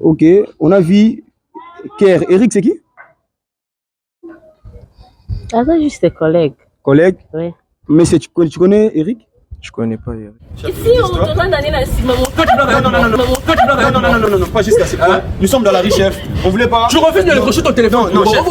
Ok, on a vu Kerr. Eric, c'est qui? Ah, c'est juste des collègues. Collègue? Oui. Mais tu connais Eric? Je connais pas Eric. Ici, on te donne d'aller là. Non, pas jusqu'à ce point. Nous sommes dans la rue, chef. On voulait pas. Tu refuses de décrocher ton téléphone. Non, chef.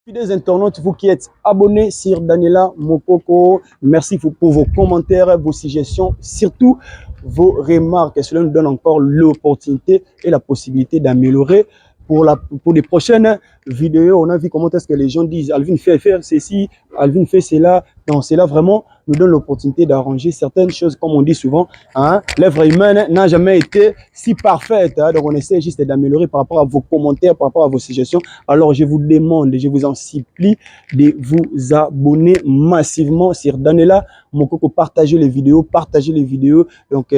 Des internautes, vous qui êtes abonnés sur Daniela Mokoko, merci pour vos commentaires, vos suggestions, surtout vos remarques. Cela nous donne encore l'opportunité et la possibilité d'améliorer pour les prochaines vidéos. On a vu comment est-ce que les gens disent Alvin fait faire ceci, Alvin fait cela. Non, cela vraiment nous donne l'opportunité d'arranger certaines choses, comme on dit souvent. Hein, l'œuvre humaine n'a jamais été si parfaite. Hein, donc on essaie juste d'améliorer par rapport à vos commentaires, par rapport à vos suggestions. Alors je vous demande, je vous en supplie de vous abonner massivement sur Daniela Mokoko. Partagez les vidéos, Donc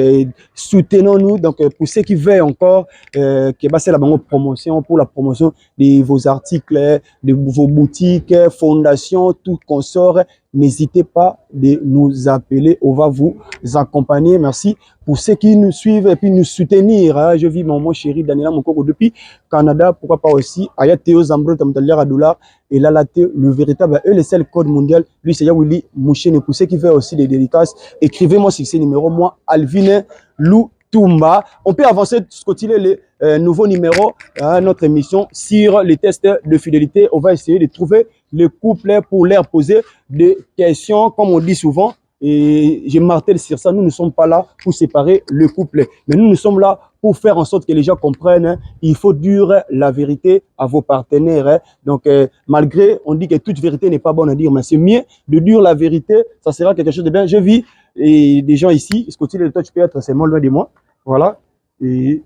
soutenons-nous. Donc pour ceux qui veulent encore, que c'est la promotion pour la promotion de vos articles, de vos boutiques, fondations, tout consort. N'hésitez pas de nous appeler, on va vous accompagner. Merci pour ceux qui nous suivent et puis nous soutenir. Hein. Je vis mon chéri Daniela Mokoko depuis Canada, pourquoi pas aussi. Aya Théo Zambro Tamtaliara Dollar et là le véritable, eux le seul code mondial. Lui c'est Yawili Mouchene. Pour ceux qui veulent aussi des dédicaces, écrivez-moi sur ces numéros. Moi, Alvin Lou Tumba. On peut avancer, continuer les nouveaux numéros à notre émission sur les tests de fidélité. On va essayer de trouver le couple pour leur poser des questions, comme on dit souvent. Et je martèle sur ça, nous ne sommes pas là pour séparer le couple, mais nous sommes là pour faire en sorte que les gens comprennent. Hein, il faut dire la vérité à vos partenaires. Hein. Donc, malgré, on dit que toute vérité n'est pas bonne à dire, mais c'est mieux de dire la vérité. Ça sera quelque chose de bien. Je vis et des gens ici. Scotty, toi, tu peux être seulement loin de moi. Voilà. Et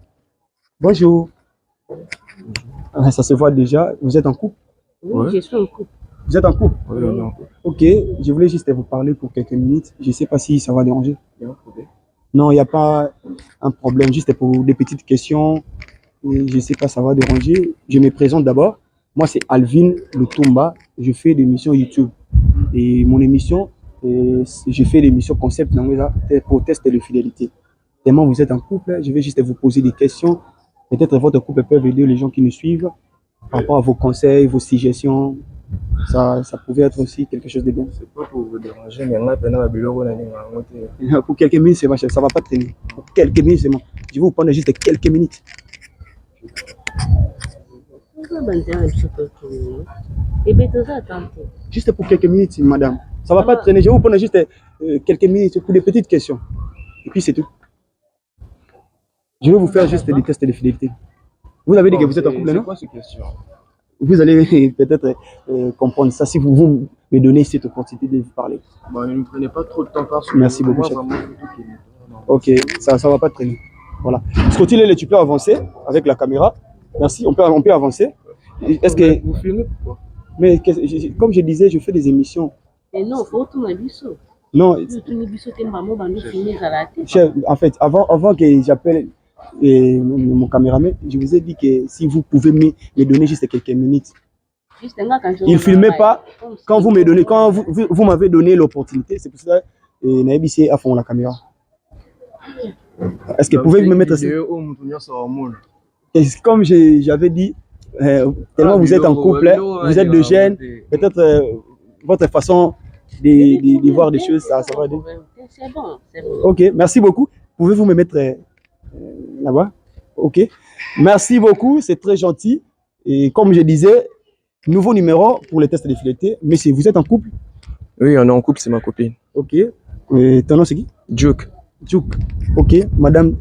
bonjour. Ça se voit déjà. Vous êtes en couple? Oui, je suis en couple. Vous êtes en couple? Oui, on est en couple. Ok, je voulais juste vous parler pour quelques minutes. Je ne sais pas si ça va déranger. Il y a un problème? Non, il n'y a pas un problème, juste pour des petites questions. Et je ne sais pas si ça va déranger. Je me présente d'abord. Moi, c'est Alvin Lutumba. Je fais des émissions YouTube. Et mon émission, je fais des émissions concept pour tester de fidélité. Tellement vous êtes en couple, je vais juste vous poser des questions. Peut-être votre couple peut aider les gens qui nous suivent par rapport à vos conseils, vos suggestions. Ça pouvait être aussi quelque chose de bien. C'est pas pour vous déranger, mais on a peine à pour quelques minutes, c'est ma chef, ça va pas traîner. Pour quelques minutes, c'est bon. Je vais vous prendre juste quelques minutes. Juste pour quelques minutes, madame. Ça va pas traîner. Je vais vous prendre juste quelques minutes pour des petites questions. Et puis c'est tout. Je vais vous faire juste des tests de fidélité. Vous avez dit que vous êtes en couple, non? C'est quoi cette question? Vous allez peut-être comprendre ça si vous me donnez cette opportunité de vous parler. Bon, ne me prenez pas trop de temps parce que merci beaucoup, chef. Ok, ça va pas traîner. Voilà. Scotty, tu peux avancer avec la caméra. Merci, on peut avancer. Est-ce que vous filmez pourquoi? Mais comme je disais, je fais des émissions. Et non, faut tourner biseau. Non. Chef, en fait, avant que j'appelle mon caméraman, je vous ai dit que si vous pouvez me donner juste quelques minutes. Il ne filmait pas quand vous me donnez, quand vous m'avez donné l'opportunité. C'est pour ça que Naïbissé a fond la caméra. Est-ce que vous pouvez me mettre ça? Comme j'avais dit, tellement vous êtes en couple, vous êtes de jeunes, peut-être votre façon de voir des choses, ça va aider. C'est bon, c'est bon. Ok, merci beaucoup. Pouvez-vous me mettre là-bas? Ok. Merci beaucoup, c'est très gentil. Et comme je disais, nouveau numéro pour les tests de fidélité. Monsieur, vous êtes en couple? Oui, on est en couple, c'est ma copine. Ok. Ton nom c'est qui? Duke. Duke. Ok. Madame,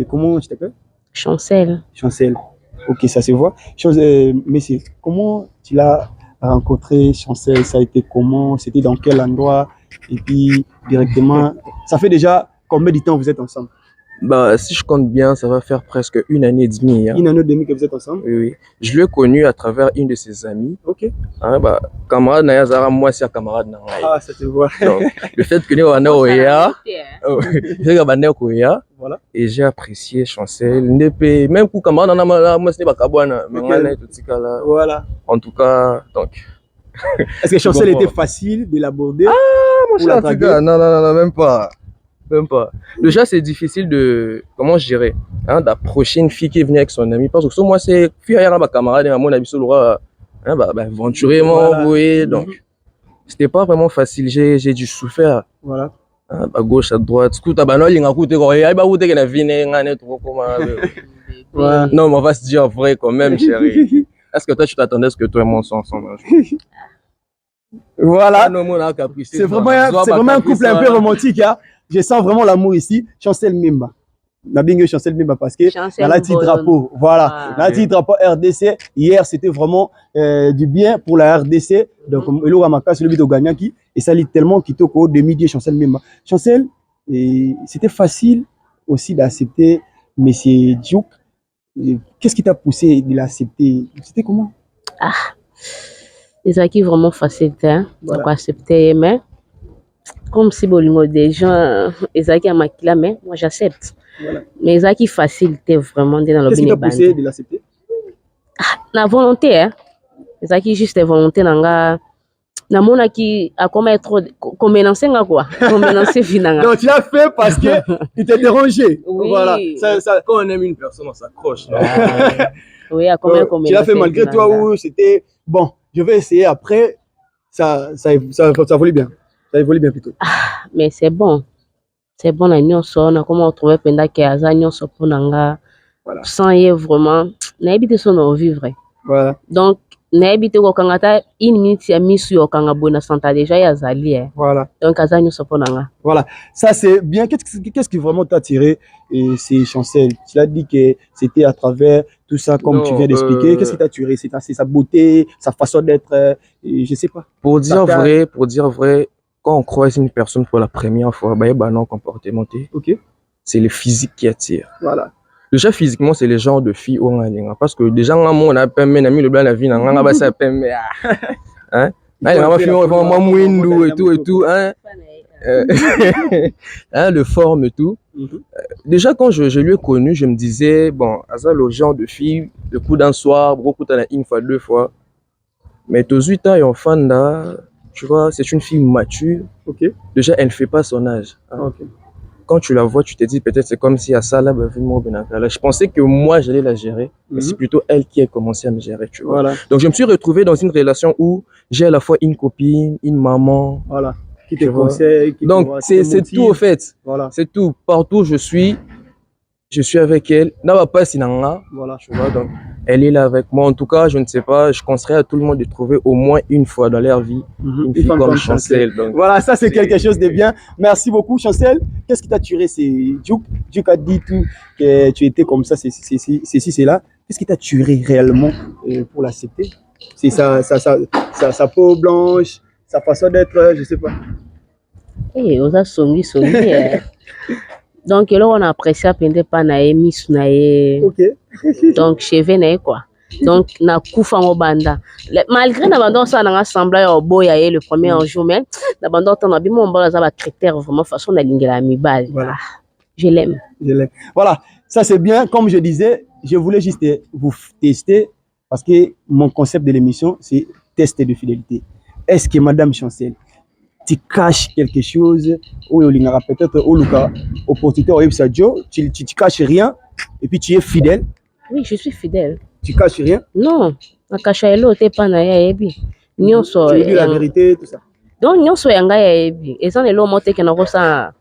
comment tu t'appelles? Chancel. Chancel. Ok, ça se voit. Monsieur, comment tu l'as rencontré, Chancel? Ça a été comment? C'était dans quel endroit? Et puis, directement, ça fait déjà combien de temps vous êtes ensemble? Bah, si je compte bien, ça va faire presque 1 année et demie. Hein. 1 année et demie que vous êtes ensemble? Oui, oui. Je l'ai connu à travers une de ses amies. Ok. Hein, bah, camarade Nayazara, moi, c'est un camarade Nangay. Ah, ça se voit. Donc, le fait que nous avons Oya, Voilà. Et j'ai apprécié Chancel. Même pour comment on a moi c'est pas Kabouana, mais tout ce cas là. Voilà. En tout cas, donc. Est-ce que Chancel était facile de l'aborder? Mon cher, en tout cas, non, même pas. Même pas. Déjà, c'est difficile de, comment je dirais, hein, d'approcher une fille qui est venue avec son ami. Parce que moi, c'est fille à ma camarade, à mon avis, sur le aventurément, vous voyez. Donc, c'était pas vraiment facile. J'ai dû souffrir. Voilà. À gauche, à droite. Non, mais on va se dire vrai quand même, chérie. Est-ce que toi, tu t'attendais à ce que toi et moi sommes ensemble un jour? Voilà. C'est vraiment un couple un peu romantique. Hein. Je sens vraiment l'amour ici. Chancel Mimba. Nabingue Chancel Mimba parce que dans la petite drapeau. Voilà. Dans la petite drapeau RDC. Hier, c'était vraiment du bien pour la RDC. Donc, Elo Ramaka, celui de Gagnaki. Et ça lit tellement qu'il t'a au demi-dieu Chancel Mimba. Chancel, c'était facile aussi d'accepter Monsieur Diouk. Qu'est-ce qui t'a poussé de l'accepter? C'était comment? C'est qui vraiment facile, hein? Donc, accepter, mais comme si bolingo des gens, Ezaki a maquillé, mais moi j'accepte. Voilà. Mais Ezaki facilité vraiment dans le. Qu'est-ce qui t'a poussé de l'accepter? La volonté, hein? Ezaki juste volonté, nanga. Na mona qui a comment être comme menacé quoi, comme menacé finalement. Donc tu l'as fait parce que il t'est dérangé. Oui. Voilà. Quand on aime une personne, on s'accroche. Oui, à combien comme tu l'as fait malgré toi ou c'était bon. Je vais essayer après. Ça volait bien. Ça évolue bien plutôt. Mais c'est bon. C'est bon la nuit on a comment trouver penda que azanyo so ponanga. Sans y vraiment na habité son en vivre. Voilà. Donc na habité ko kangata une minute ya misu yo kanga bona santa déjà ya zali. Voilà. Donc azanyo so ponanga. Voilà. Ça c'est bien. Qu'est-ce qui vraiment t'a attiré et c'est Chancel. Tu l'as dit que c'était à travers tout ça comme tu viens d'expliquer. Qu'est-ce qui t'a attiré? C'est sa beauté, sa façon d'être, je sais pas. Pour dire vrai, quand on croise une personne pour la première fois, non comportement. Ok. C'est le physique qui attire. Voilà. Déjà physiquement, c'est les genres de filles où on a parce que déjà on a pas mis le blanc la vie, on a pas ça peine hein. La fille on et tout hein. Hein, le forme et tout. Déjà quand je lui ai connu, je me disais bon, ça le genre de fille, le coup d'un soir, beaucoup t'en as une fois, deux fois. Mais tous 8 ans et en fan là, tu vois, c'est une fille mature. Ok. Déjà, elle ne fait pas son âge. Hein. Okay. Quand tu la vois, tu te dis peut-être c'est comme si à ça là, je pensais que moi j'allais la gérer, mais c'est plutôt elle qui a commencé à me gérer, tu vois. Voilà. Donc je me suis retrouvé dans une relation où j'ai à la fois une copine, une maman. Voilà. Qui te conseille. Donc c'est tout au fait. Voilà. C'est tout. Partout où je suis avec elle. N'a pas sinanga. Voilà, tu vois. Donc elle est là avec moi. En tout cas, je ne sais pas. Je conseillerais à tout le monde de trouver au moins une fois dans leur vie une fille comme Chancel. Donc, voilà, ça c'est quelque chose de bien. Merci beaucoup, Chancel. Qu'est-ce qui t'a tué? C'est Diouk. Diouk a dit tout que tu étais comme ça, c'est là. Qu'est-ce qui t'a tué réellement pour l'accepter? C'est sa peau blanche, sa façon d'être, je sais pas. Eh, on a songi. Donc là on apprécie à peine pas nae miss nae. OK. Donc cheveux nae quoi. Donc na kufa mo banda. Malgré n'abandon ça na assemblée au boya le premier jour mais n'abandon ton abi mon bas ça critère vraiment façon d'aligner la mi-balle. Voilà. Je l'aime. Voilà, ça c'est bien. Comme je disais, je voulais juste vous tester parce que mon concept de l'émission c'est test de fidélité. Est-ce que Madame Chancel, tu caches quelque chose ou peut-être au Luka opportunité au Sadio, tu caches rien et puis tu es fidèle? Oui, je suis fidèle. Tu caches rien? Non, na cacha elo te pa na ya ebi. Nyonso. Tu dis la vérité tout ça. Donc nyonso yanga ya ebi. Et ça elo mote ke na kosa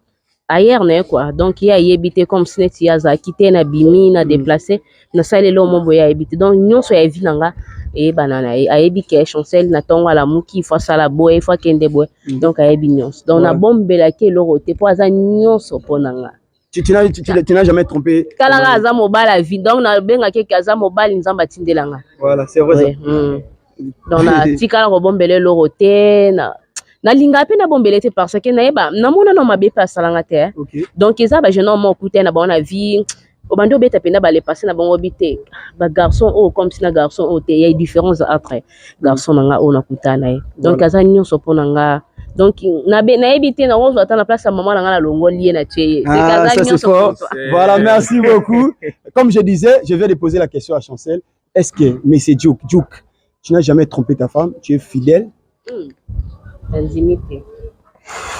ailleurs na quoi. Donc il y a ebité comme si neti ya za quitté na bimi na déplacé na ça elo mo boya ebité. Donc nyonso ya evi nanga et banana a ebi ke Chancel na tongo la muki faut ça la boy faut kende boy. Donc a ebi nyonso. Donc na bombela ke elo te po za nyonso ponanga. Tu n'as jamais trompé. Kala aza mobile la vie. Donc na benga ke aza mobile nzamba tindelanga. Voilà, c'est vrai. Ouais. Donc na tikala ko bombele elo te na linga pe na bombele te parce que na yeba na mona no mabe pa salanga te. Donc eza ba jeune homme okuté na bona vie. Obando beta penda ba le passer na bongo bité. Ba garçon comme si na garçon il y a une différence entre garçon nanga o na kutana. Donc aza nyonso ponanga Donc na évité na on attend la place à maman na longo lié na tché. Ah, ça c'est fort. Voilà, merci beaucoup. Comme je disais, je vais déposer la question à Chancel. Est-ce que, mais c'est Djouk, tu n'as jamais trompé ta femme, tu es fidèle? Intimité.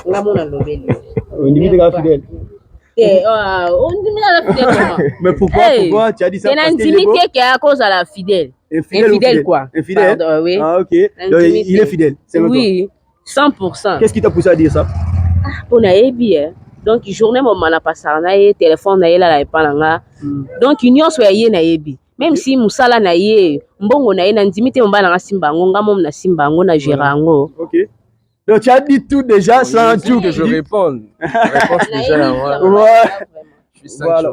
On a mon alobé. Intimité est fidèle. On dit la fidèle comment? Mais pourquoi tu as dit ça? C'est l'intimité qui est à cause de la fidèle. Infidèle quoi? Infidèle? Pardon, oui. Ah ok. Donc, il est fidèle. Oui, 100%. Qu'est-ce qui t'a poussé à dire ça? Pour naïbi, donc journée mon mana passar naïe téléphone naïe la epalanga. Donc union soit yé naïbi. Même si musala naïe mbongo naïe na intimité mbana na simbango ngamo na simbango na gérango. Ok. Donc tu as dit tout déjà sans tout que je réponde. Réponse déjà là.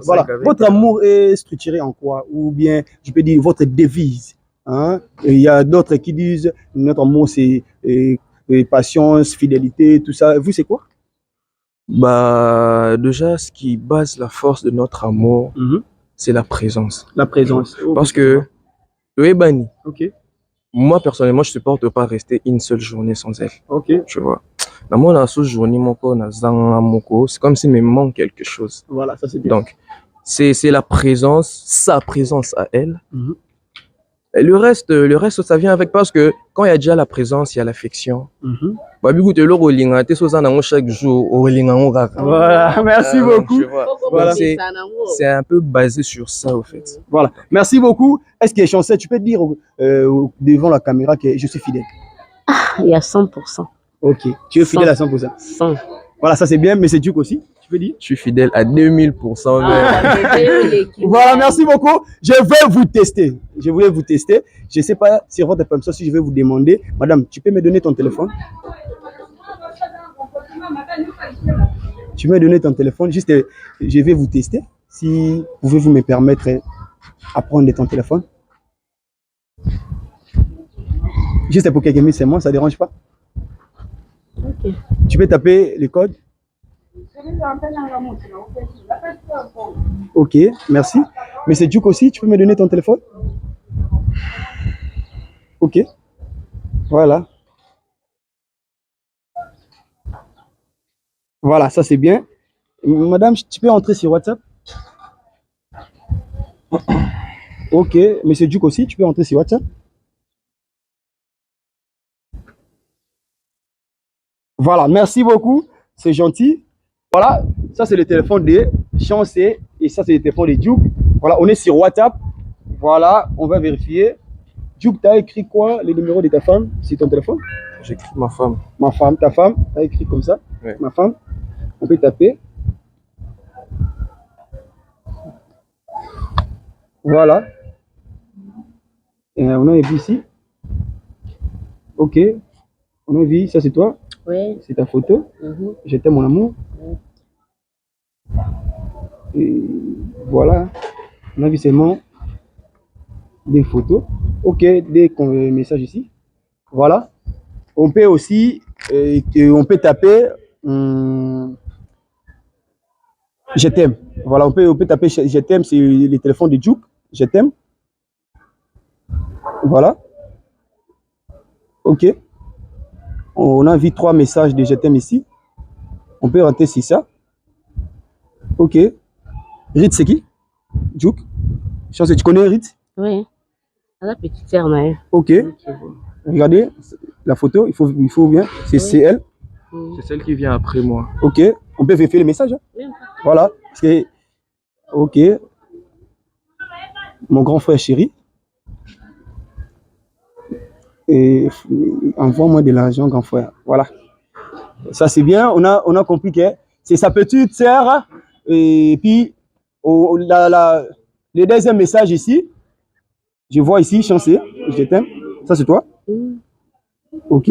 Voilà. Votre amour est structuré en quoi? Ou bien, je peux dire, votre devise. Hein? Il y a d'autres qui disent, notre amour, c'est patience, fidélité, tout ça. Vous, c'est quoi? Bah, déjà, ce qui base la force de notre amour, c'est la présence. La présence. Parce que, Ebani, moi, personnellement, je ne supporte pas rester une seule journée sans elle. Tu vois. Dans mon journée, c'est comme s'il me manque quelque chose. Voilà, ça c'est bien. Donc, c'est la présence, sa présence à elle. Et le reste, ça vient avec, parce que quand il y a déjà la présence, il y a l'affection. Chaque jour, voilà, merci beaucoup. Voilà. C'est un peu basé sur ça, au fait. Voilà, merci beaucoup. Est-ce que Chancel, tu peux dire devant la caméra que je suis fidèle? Ah, il y a 100%. Ok, tu es fidèle à 100%. 100. Voilà, ça c'est bien, mais c'est Duke aussi, tu peux dire? Je suis fidèle à 2000%. Voilà, merci beaucoup. Je vais vous tester. Je voulais vous tester. Je ne sais pas sur votre permission si je vais vous demander. Madame, tu peux me donner ton téléphone? Tu peux me donner ton téléphone? Juste, je vais vous tester. Si pouvez-vous me permettre à prendre ton téléphone? Juste pour quelques minutes, c'est moi, ça ne dérange pas? Ok. Tu peux taper le code? Ok, merci. Mais c'est Duke aussi, tu peux me donner ton téléphone? Ok. Voilà. Voilà, ça c'est bien. Madame, tu peux entrer sur WhatsApp? Ok, monsieur Duke aussi, tu peux entrer sur WhatsApp? Voilà, merci beaucoup, c'est gentil. Voilà, ça c'est le téléphone de Chancel et ça c'est le téléphone de Duke. Voilà, on est sur WhatsApp. Voilà, on va vérifier. Duke, tu as écrit quoi, les numéros de ta femme sur ton téléphone? J'écris ma femme. Ma femme, ta femme, tu as écrit comme ça? Oui. Ma femme, on peut taper. Voilà. Et on a vu ici. Ok. On a vu, ça c'est toi? Oui. C'est ta photo. Je t'aime mon amour. Et voilà. On a vu seulement des photos. Ok, des messages ici. Voilà. On peut aussi, on peut taper je t'aime. Voilà, on peut taper je t'aime, c'est le téléphone de Duke. Je t'aime. Voilà. Ok. On a vu 3 messages de je t'aime ici. On peut rentrer sur ça. Ok. Rit, c'est qui? Duke. Chance, tu connais Rit? Oui. La petite sœur, Naïe. Ok. Regardez la photo, il faut bien. C'est elle. C'est celle qui vient après moi. Ok. On peut vérifier les messages. Hein? Voilà. Ok. Mon grand frère chéri. Et envoie-moi de l'argent, grand frère. Voilà. Ça, c'est bien. On a compris que c'est sa petite sœur. Et puis, le deuxième message ici, je vois ici, Chancel, je t'aime. Ça, c'est toi? Ok.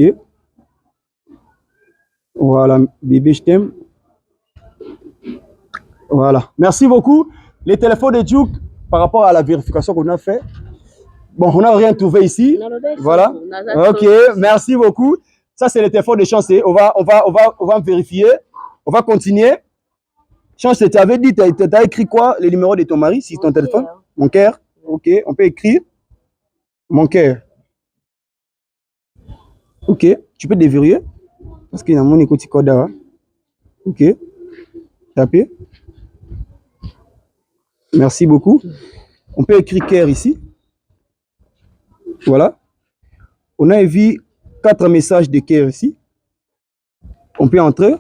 Voilà, bébé, je t'aime. Voilà. Merci beaucoup. Les téléphones de Duke, par rapport à la vérification qu'on a fait, bon, on n'a rien trouvé ici. Voilà. Ok, merci beaucoup. Ça, c'est le téléphone de Chancel. On va vérifier. On va continuer. Chancel, tu avais dit, tu as écrit quoi, les numéros de ton mari sur ton téléphone? Mon cœur. Ok, on peut écrire mon cœur. Ok, tu peux déverrouiller. Parce qu'il y a mon écoute code. Ok. Tapez. Merci beaucoup. On peut écrire cœur ici. Voilà. On a vu 4 messages de cœur ici. On peut entrer.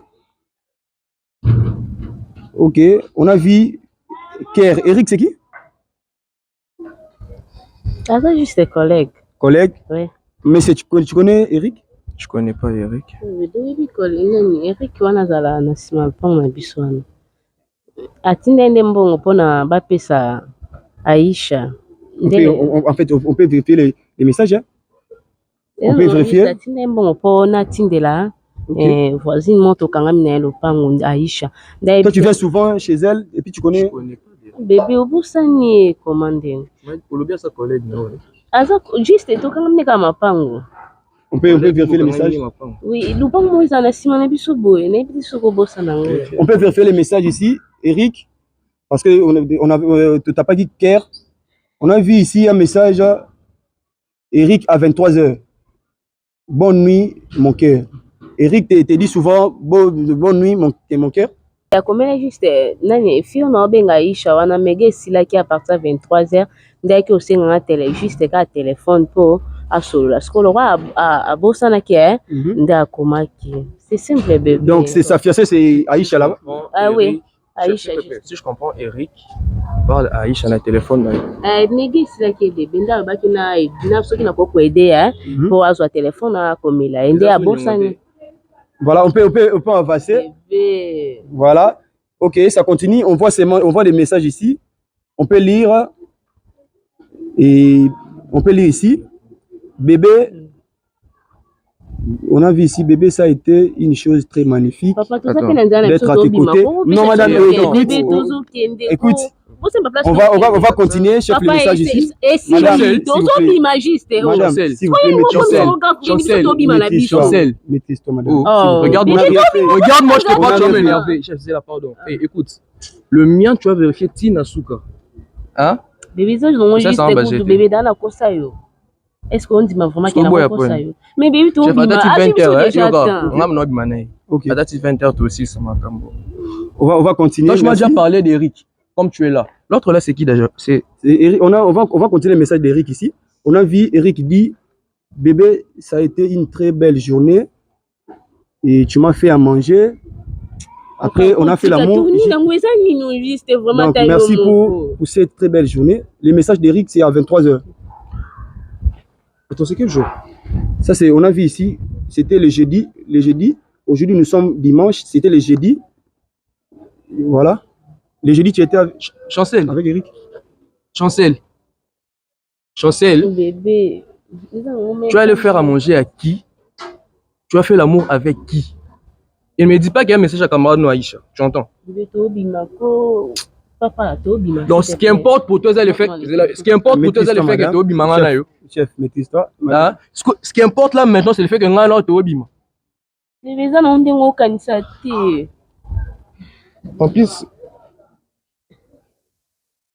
Ok. On a vu cœur. Eric, c'est qui? Ah, c'est juste des collègues. Collègue. Oui. Mais tu connais Eric? Je connais pas Eric. Eric wana zala na sima lupango na biso wana atinda nde mbongo mpona bapesa Aïcha. En fait, on peut vérifier les messages. Hein? On peut vérifier. Atinda mbongo mpona tindela voisine moto kangami na lupango Aïcha. Toi, tu viens souvent chez elle et puis tu connais. Je connais pas Eric. Bébé obusani commandé. Olobia sa collègue non. Aza juste to kangami ka mapango. On peut vérifier les messages. Oui, lupango mo izana sima na biso boye na biso ko bossa na ngo. On peut vérifier les messages ici, Eric, parce que on a t'as pas dit cœur. On a vu ici un message Eric à 23h. Bonne nuit mon cœur. Eric te dit souvent bonne nuit mon cœur. Ya komela juste nani fio na obenga Aïcha wana mege sila ki à partir de 23h ndaki osenga na télé juste ka téléphone po asolola skolo a bosana ki nda komaki. C'est simple bébé. Donc c'est sa fiancée c'est Aïcha là-bas. Ah oui, Aïcha. Si je comprends Eric parle à Aïcha na téléphone na. Mege sila ki bébé nda baki na dina soki na ko aider pour azwa téléphone na komela ende a bosana. Voilà, on peut avancer. Bébé. Voilà. Ok, ça continue. On voit les messages ici. On peut lire. Et on peut lire ici. Bébé. On a vu ici, bébé, ça a été une chose très magnifique. Papa, d'être à tes côtés. Non, madame, écoute. On va continuer, chef, le message ici. Madame, s'il vous plaît, Chancel. Maîtrise-toi, madame. Regarde-moi, je te parle, tu vas m'énerver. Chef, c'est la pardon. Écoute, le mien, tu vas vérifier Tina Souka. Hein? Bébé, ça, je juste bébé dans la cosa yo. Est-ce qu'on dit vraiment qu'il y a un cosa yo? Mais bébé, tu vas on va continuer. Moi, je m'ai déjà parlé d'Eric. Comme tu es là. L'autre là, c'est qui d'ailleurs? C'est Eric. On va continuer le message d'Eric ici. On a vu Eric dit bébé, ça a été une très belle journée et tu m'as fait à manger. Après, on a fait l'amour. Donc, merci pour cette très belle journée. Le message d'Eric, c'est à 23h. Attends, c'est quel jour? Ça, c'est, on a vu ici, c'était le jeudi. Aujourd'hui, nous sommes dimanche, c'était le jeudi. Voilà. Le jeudi, tu étais avec Chancel. Avec Eric. Chancel. Bébé. Tu vas aller faire à manger à qui? Tu as fait l'amour avec qui? Il ne me dit pas qu'il y a un message à camarade Aïcha. Tu entends? Donc, ce qui importe pour toi, c'est le fait que tu es obima. Chef, maîtrise-toi. Ce qui importe là maintenant, c'est le fait que tu es obima. En plus,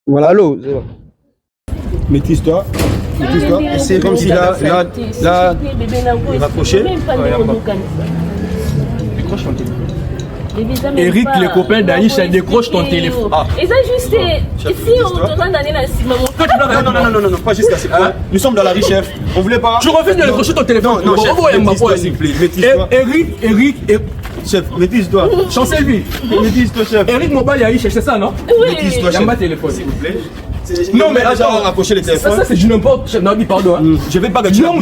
voilà, allô. Maîtrise-toi. C'est comme si là, il rapprochait. Décroche ton téléphone. Eric, le copain d'Aïcha, décroche ton téléphone. Et ça, juste, si on te donne d'aller la cime. Non, pas jusqu'à ce point. Nous sommes dans la rue, chef. On voulait pas. Je reviens de décrocher ton téléphone. Non, chef, maîtrise-toi, s'il vous plaît. Maîtrise-toi. Eric. Chef, maîtrise-toi. Chancel, lui. Maîtrise-toi, chef. Eric Mobile Aïcha, c'est ça, non? Oui. Maîtrise-toi, chef. Yamba téléphone, s'il vous plaît. Non, mais là, j'ai rapproché le téléphone. Ça, c'est du n'importe. Chef, non, pardon. Je vais pas que tu non,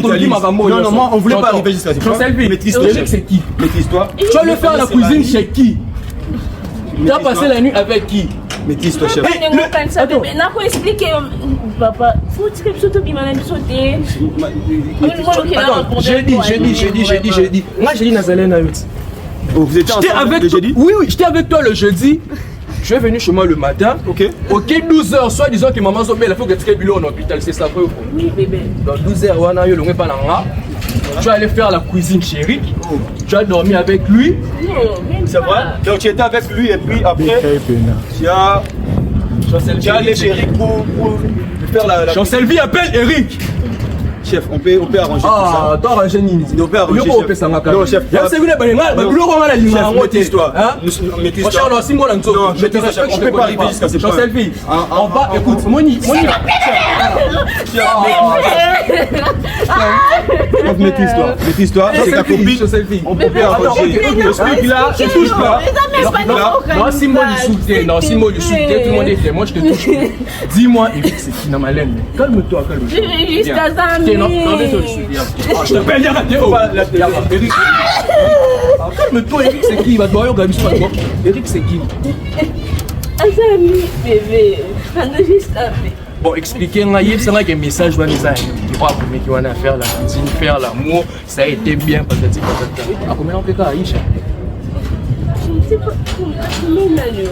moi, on voulait pas arriver jusqu'à ce point. Chancel, lui. Maîtrise-toi, Eric, c'est qui? Maîtrise-toi. Tu vas le faire à la cuisine chez qui? Tu as passé la nuit avec qui? Maîtrise-toi, chef. Attends. Papa, faut que tu te j'ai dit. Moi, j'ai dit Nazalène à 8. Vous étiez ensemble le jeudi? Oui, j'étais avec toi le jeudi. Je suis venu chez moi le matin. Ok, 12h, soit disant que maman Zobé, il faut que tu sois en hôpital, c'est ça. Oui, bébé. Dans 12h, tu vas aller faire la cuisine chez Eric. Tu as dormi avec lui. C'est vrai? Donc tu étais avec lui et puis après, tu as allé chez Eric pour faire la... Chancelvi appelle Eric. Chef, on peut arranger tout ça. Ah, toi arranger nini? On peut arranger. Non, chef. Il y a c'est une bonne là, le roi la ligne. Mettez-toi. Mon cher, non, si moi là nous. Non, on peut pas arriver jusqu'à ce point. Selfie. On va écoute, Moni. Mettez-toi. C'est ta copine. On peut arranger. Le truc là, je touche pas. Non, si moi du soutien, non, si moi du soutien, tout le monde est fait. Moi je te touche. Dis-moi, Eric, c'est qui dans ma laine? Calme-toi, calme-toi. Jusqu'à ça, non, je te paye, Eric. Calme-toi, Eric, c'est qui? Il va te voir, Eric, c'est qui? Azami, bébé. On a juste appelé. Bon, expliquez-moi, c'est vrai que message va nous arriver. Tu vois, pour mec qui va faire la cuisine, faire l'amour, ça a été bien, patati patata. À combien on fait ça, Aïcha? Je ne sais pas comment on a eu.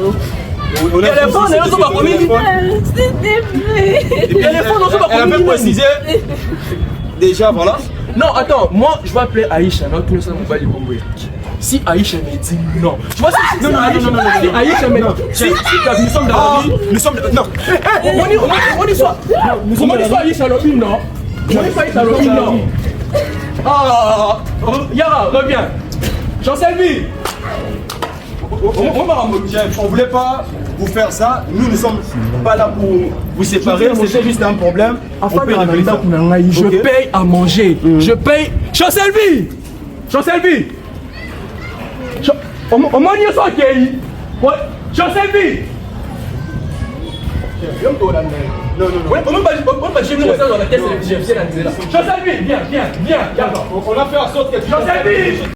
Téléphone, elle sont pas commis. C'était vrai. Téléphone, on sont pas commis. Elle a même précisé. Déjà, voilà. Non, attends, moi, je vais appeler Aïcha, non, tu ne sais pas du Congo. Si Aïcha me dit non, tu vois, si non, si Aïcha me dit si nous sommes dans la vie, nous sommes non. On dit soit Aïcha lobby non. On dit pas Aïcha lobby non. Ah, Yara, reviens. Jean-Selvi. On voulait pas vous faire ça. Nous ne sommes pas là pour vous séparer. C'est juste un problème. Je paye à manger. Je paye. Jean-Selvi. Jean-Selvi. On m'a dit ça, Kéhi. Jean-Selvi. Non. On m'a dit que ça dans la caisse de Jean-Selvi, viens. On a fait en sorte que Jean-Selvi.